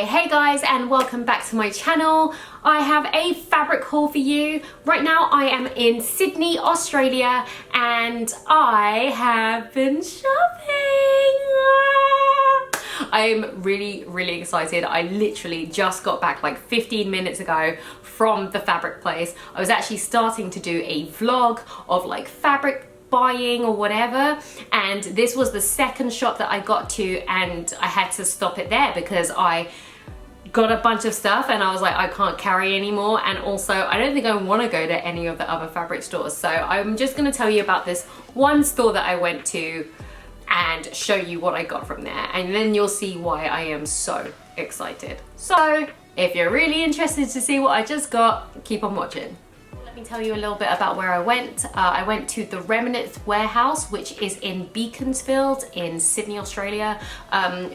Hey guys, and welcome back to my channel. I have a fabric haul for you. Right now I am in Sydney, Australia, and I have been shopping. I'm really excited. I literally just got back like 15 minutes ago from the fabric place. I was actually starting to do a vlog of like fabric buying or whatever, and this was the second shop that I got to, and I had to stop it there because I got a bunch of stuff and I was like, I can't carry anymore, and also I don't think I want to go to any of the other fabric stores. So I'm just going to tell you about this one store that I went to and show you what I got from there, and then you'll see why I am so excited. So if you're really interested to see what I just got, keep on watching. Let me tell you a little bit about where I went. I went to the Remnants warehouse, which is in Beaconsfield in Sydney, Australia.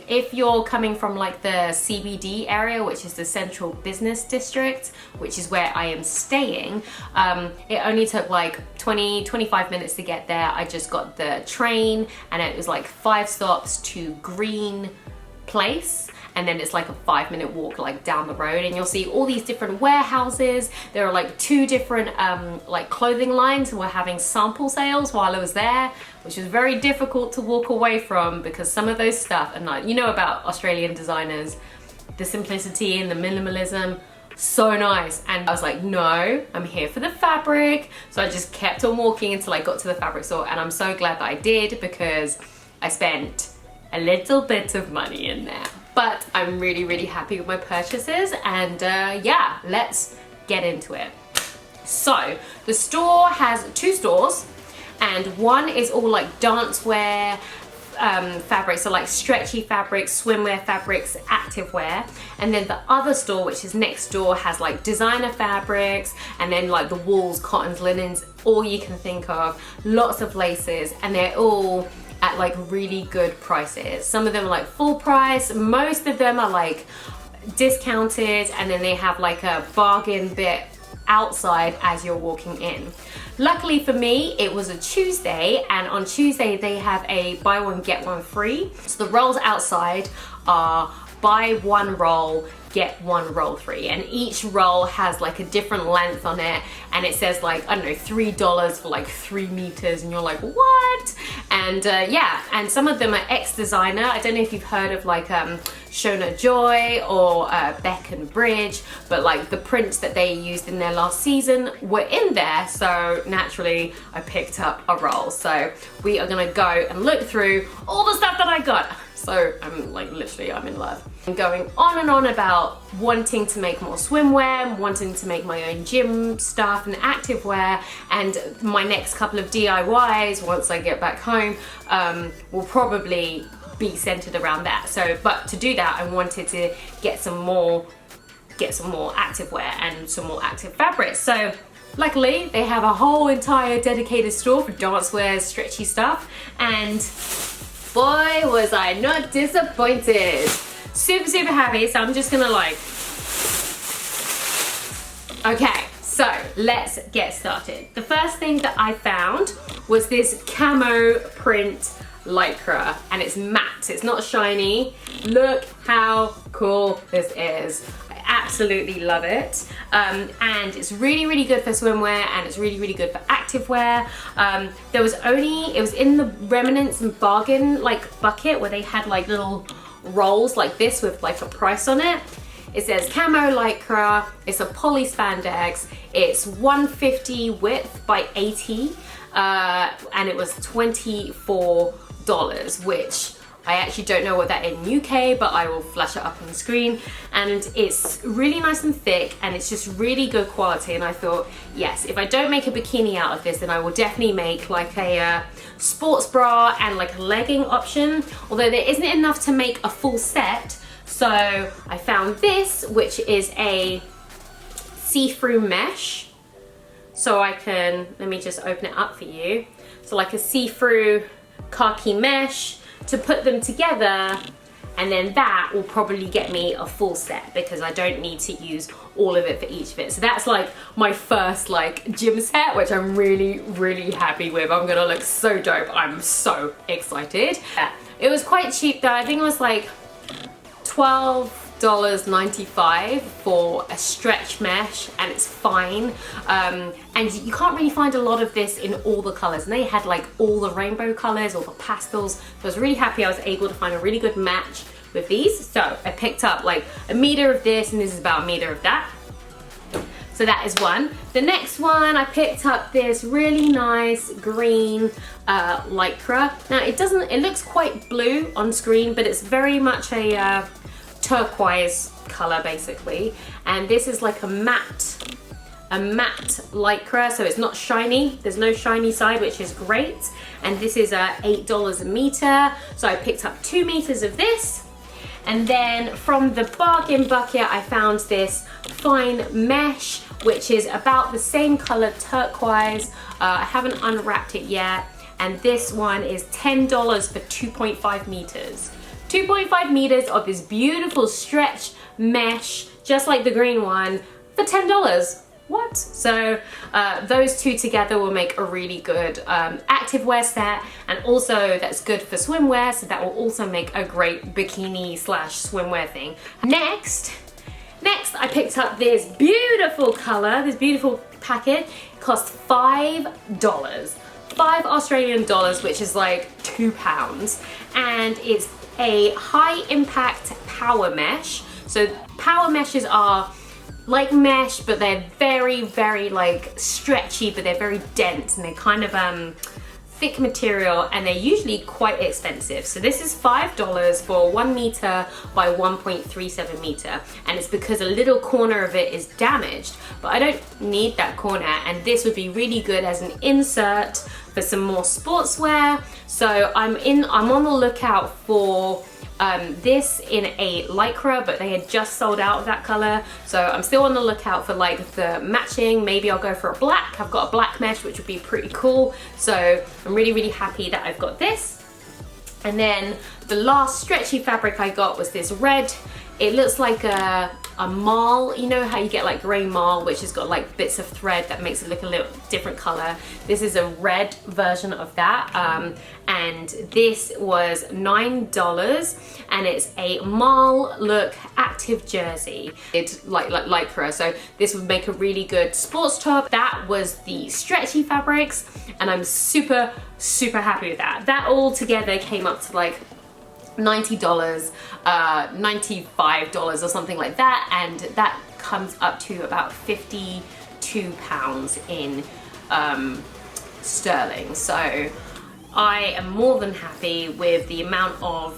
If you're coming from like the CBD area, which is the Central Business District, which is where I am staying, it only took like 20-25 minutes to get there. I just got the train and it was like 5 stops to Green Place, and then it's like a 5-minute walk like down the road, and you'll see all these different warehouses. There are like 2 different like clothing lines who were having sample sales while I was there, which was very difficult to walk away from because some of those stuff, and like, you know about Australian designers, the simplicity and the minimalism, so nice. And I was like, no, I'm here for the fabric. So I just kept on walking until I got to the fabric store, and I'm so glad that I did because I spent a little bit of money in there. But I'm really happy with my purchases, and yeah, let's get into it. So the store has 2 stores, and one is all like dancewear fabrics, so like stretchy fabrics, swimwear fabrics, activewear, and then the other store, which is next door, has like designer fabrics, and then like the wools, cottons, linens, all you can think of, lots of laces, and they're all at like really good prices. Some of them are like full price, most of them are like discounted, and then they have like a bargain bit outside as you're walking in. Luckily for me, it was a Tuesday, and on Tuesday they have a buy one get one free. So the rolls outside are buy 1 roll, get 1 roll free, and each roll has like a different length on it, and it says like, I don't know, $3 for like 3 meters, and you're like, what? And yeah, and some of them are ex-designer. I don't know if you've heard of like Shona Joy or Beck and Bridge, but like the prints that they used in their last season were in there, so naturally I picked up a roll. So we are gonna go and look through all the stuff that I got. So I'm like, literally, I'm in love. I'm going on and on about wanting to make more swimwear, wanting to make my own gym stuff and activewear, and my next couple of DIYs once I get back home will probably be centered around that. So, but to do that, I wanted to get some more activewear and some more active fabrics. So luckily they have a whole entire dedicated store for dancewear, stretchy stuff, and boy, was I not disappointed. Super happy, so I'm just gonna like... Okay, so let's get started. The first thing that I found was this camo print lycra, and it's matte, it's not shiny. Look how cool this is. I absolutely love it, and it's really good for swimwear, and it's really good for activewear. It was in the Remnants and bargain like bucket where they had like little rolls like this with like a price on it. It says camo lycra, it's a poly spandex, it's 150 width by 80, and it was $24, which I actually don't know what that in UK, but I will flash it up on the screen. And it's really nice and thick, and it's just really good quality. And I thought, yes, if I don't make a bikini out of this, then I will definitely make like a sports bra and like a legging option, although there isn't enough to make a full set. So I found this, which is a see-through mesh. So I can, let me just open it up for you. So like a see-through khaki mesh to put them together, and then that will probably get me a full set because I don't need to use all of it for each fit. So that's like my first like gym set, which I'm really happy with. I'm gonna look so dope. I'm so excited. It was quite cheap though. I think it was like $12 $8.95 for a stretch mesh, and it's fine. And you can't really find a lot of this in all the colors, and they had like all the rainbow colors, all the pastels. So I was really happy I was able to find a really good match with these. So I picked up like a meter of this, and this is about a meter of that. So that is one. The next one, I picked up this really nice green lycra. Now it looks quite blue on screen, but it's very much a turquoise color basically. And this is like a matte lycra, so it's not shiny. There's no shiny side, which is great. And this is $8 a meter. So I picked up 2 meters of this. And then from the bargain bucket, I found this fine mesh, which is about the same color, turquoise. I haven't unwrapped it yet. And this one is $10 for 2.5 meters. 2.5 meters of this beautiful stretch mesh, just like the green one, for $10. What? So those two together will make a really good activewear set, and also that's good for swimwear, so that will also make a great bikini slash swimwear thing. Next I picked up this beautiful color, this beautiful packet. It cost $5. 5 Australian dollars, which is like £2, and it's a high impact power mesh. So power meshes are like mesh, but they're very, very like stretchy, but they're very dense, and they're kind of thick material, and they're usually quite expensive. So this is $5 for 1 meter by 1.37 meter, and it's because a little corner of it is damaged, but I don't need that corner, and this would be really good as an insert for some more sportswear. So I'm on the lookout for this in a lycra, but they had just sold out of that color, so I'm still on the lookout for like the matching. Maybe I'll go for a black. I've got a black mesh, which would be pretty cool, so I'm really, really happy that I've got this. And then the last stretchy fabric I got was this red. It looks like a marl. You know how you get like grey marl, which has got like bits of thread that makes it look a little different color. This is a red version of that, and this was $9, and it's a marl look active jersey. It's like lycra, so this would make a really good sports top. That was the stretchy fabrics, and I'm super, super happy with that. That all together came up to like $90, $95 or something like that, and that comes up to about £52 in sterling. So I am more than happy with the amount of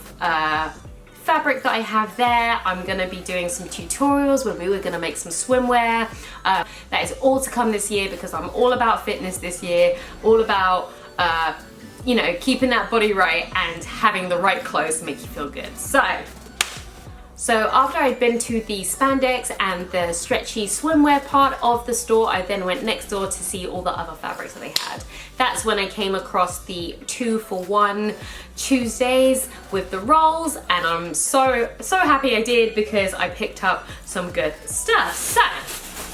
fabric that I have there. I'm gonna be doing some tutorials where we were gonna make some swimwear. That is all to come this year, because I'm all about fitness this year, all about you know, keeping that body right and having the right clothes to make you feel good. So after I'd been to the spandex and the stretchy swimwear part of the store, I then went next door to see all the other fabrics that they had. That's when I came across the 2-for-1 Tuesdays with the rolls, and I'm so happy I did, because I picked up some good stuff. So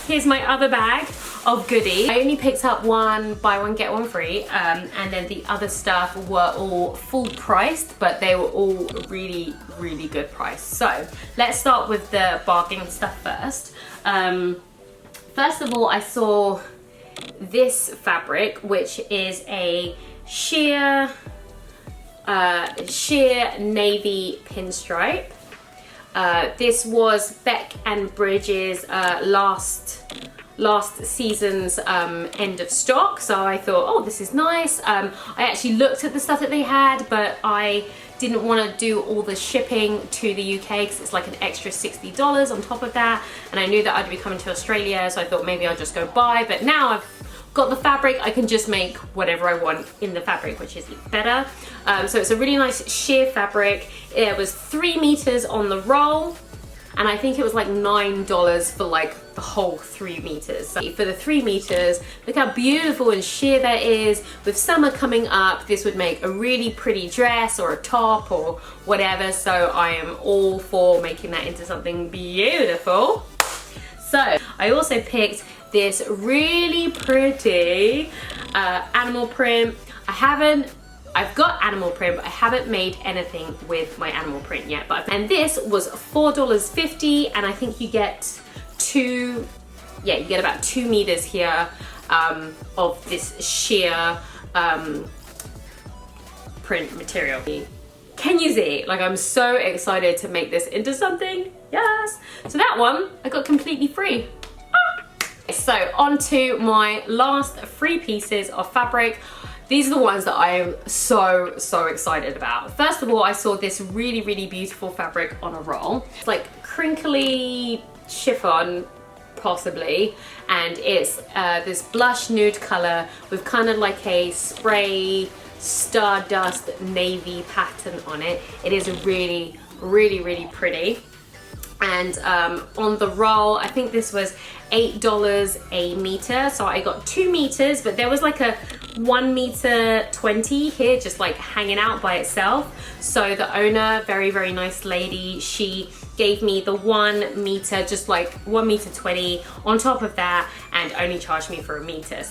here's my other bag of goodies. I only picked up one buy one get one free, and then the other stuff were all full priced, but they were all really, really good price. So let's start with the bargain stuff first. First of all, I saw this fabric, which is a sheer navy pinstripe. This was Beck and Bridges last season's end of stock, so I thought, oh, this is nice. I actually looked at the stuff that they had, but I didn't want to do all the shipping to the UK, because it's like an extra $60 on top of that, and I knew that I'd be coming to Australia, so I thought maybe I'll just go buy. But now I've got the fabric, I can just make whatever I want in the fabric, which is better. So it's a really nice sheer fabric. It was 3 meters on the roll, and I think it was like $9 for like the whole 3 meters. So for the 3 meters, look how beautiful and sheer that is. With summer coming up, this would make a really pretty dress or a top or whatever. So I am all for making that into something beautiful. So I also picked this really pretty animal print. I haven't I've got animal print, but I haven't made anything with my animal print yet. And this was $4.50, and I think you get you get about 2 meters here of this sheer print material. Can you see? Like, I'm so excited to make this into something. Yes. So that one I got completely free. So on to my last 3 pieces of fabric. These are the ones that I am so excited about. First of all, I saw this really beautiful fabric on a roll. It's like crinkly chiffon, possibly, and it's this blush nude color with kind of like a spray stardust navy pattern on it. It is really pretty. And on the roll, I think this was $8 a meter, so I got 2 meters, but there was like a 1 meter 20 here just like hanging out by itself. So the owner, very nice lady, she gave me the 1 meter, just like 1 meter 20 on top of that, and only charged me for a meter.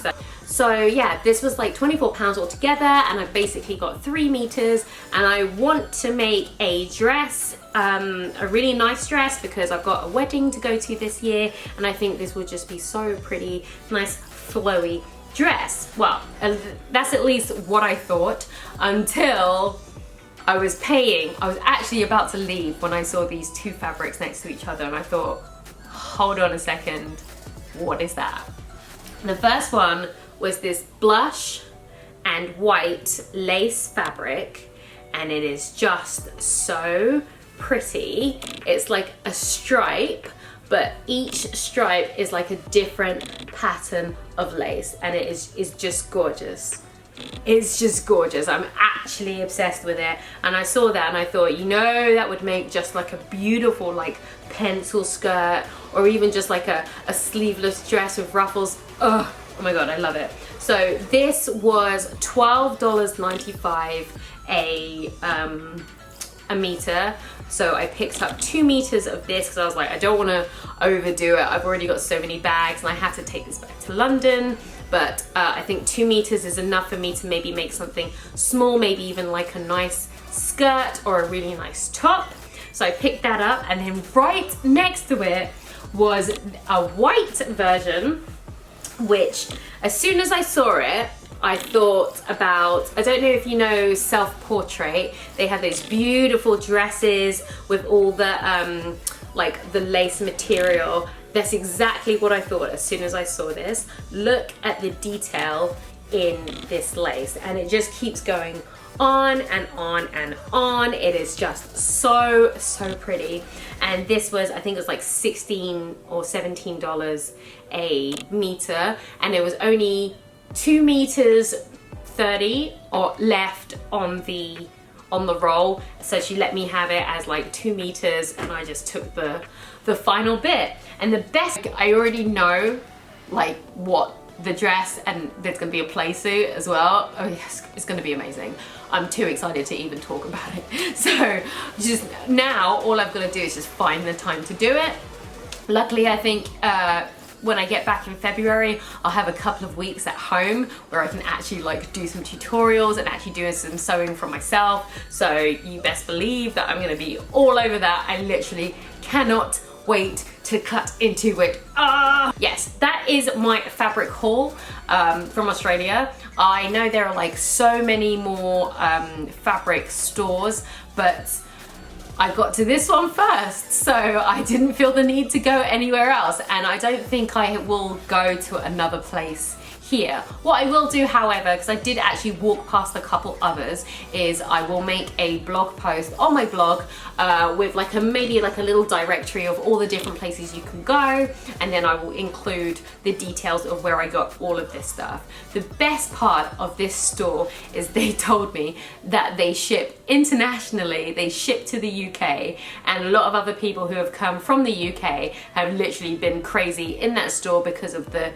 So yeah, this was like £24 altogether, and I basically got 3 meters, and I want to make a dress, a really nice dress, because I've got a wedding to go to this year, and I think this would just be so pretty, nice flowy dress. Well, that's at least what I thought, until I was paying. I was actually about to leave when I saw these 2 fabrics next to each other, and I thought, hold on a second, what is that? The first one was this blush and white lace fabric, and it is just so pretty. It's like a stripe, but each stripe is like a different pattern of lace, and it is just gorgeous. It's just gorgeous. I'm actually obsessed with it, and I saw that and I thought, you know, that would make just like a beautiful like pencil skirt, or even just like a sleeveless dress with ruffles. Oh my god, I love it. So this was $12.95 a meter. So I picked up 2 meters of this because I was like, I don't want to overdo it. I've already got so many bags and I have to take this back to London. But I think 2 meters is enough for me to maybe make something small, maybe even like a nice skirt or a really nice top. So I picked that up, and then right next to it was a white version, which as soon as I saw it, I thought about, I don't know if you know Self-Portrait, they have those beautiful dresses with all the like the lace material. That's exactly what I thought as soon as I saw this. Look at the detail in this lace, and it just keeps going on and on and on. It is just so pretty. And this was, I think it was like $16 or $17 a meter, and it was only 2 meters 30 or left on the roll, so she let me have it as like 2 meters, and I just took the final bit. And the best, I already know like what the dress, and there's gonna be a play suit as well. Oh yes, it's gonna be amazing. I'm too excited to even talk about it. So just now, all I've got to do is just find the time to do it. Luckily, I think when I get back in February, I'll have a couple of weeks at home where I can actually like do some tutorials and actually do some sewing for myself. So you best believe that I'm gonna be all over that. I literally cannot wait to cut into it. Yes, that is my fabric haul from Australia. I know there are like so many more fabric stores, but I got to this one first, so I didn't feel the need to go anywhere else, and I don't think I will go to another place here. What I will do, however, because I did actually walk past a couple others, is I will make a blog post on my blog with like maybe like a little directory of all the different places you can go, and then I will include the details of where I got all of this stuff. The best part of this store is they told me that they ship internationally, they ship to the UK, and a lot of other people who have come from the UK have literally been crazy in that store because of the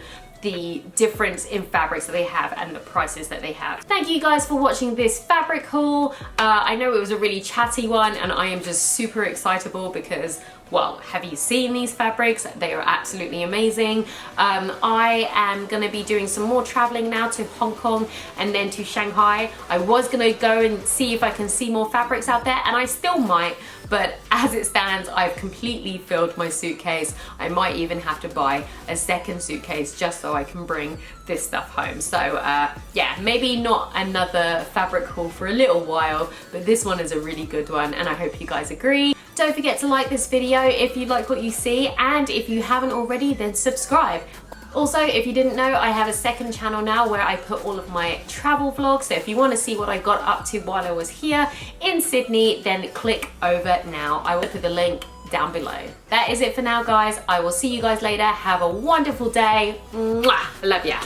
difference in fabrics that they have and the prices that they have. Thank you guys for watching this fabric haul. I know it was a really chatty one, and I am just super excitable because well, have you seen these fabrics? They are absolutely amazing. I am gonna be doing some more traveling now to Hong Kong and then to Shanghai. I was gonna go and see if I can see more fabrics out there, and I still might, but as it stands, I've completely filled my suitcase. I might even have to buy a second suitcase just so I can bring this stuff home. So yeah, maybe not another fabric haul for a little while, but this one is a really good one, and I hope you guys agree. Don't forget to like this video if you like what you see, and if you haven't already, then subscribe. Also, if you didn't know, I have a second channel now where I put all of my travel vlogs, so if you want to see what I got up to while I was here in Sydney, then click over now. I will put the link down below. That is it for now, guys. I will see you guys later. Have a wonderful day. Mwah! I love ya.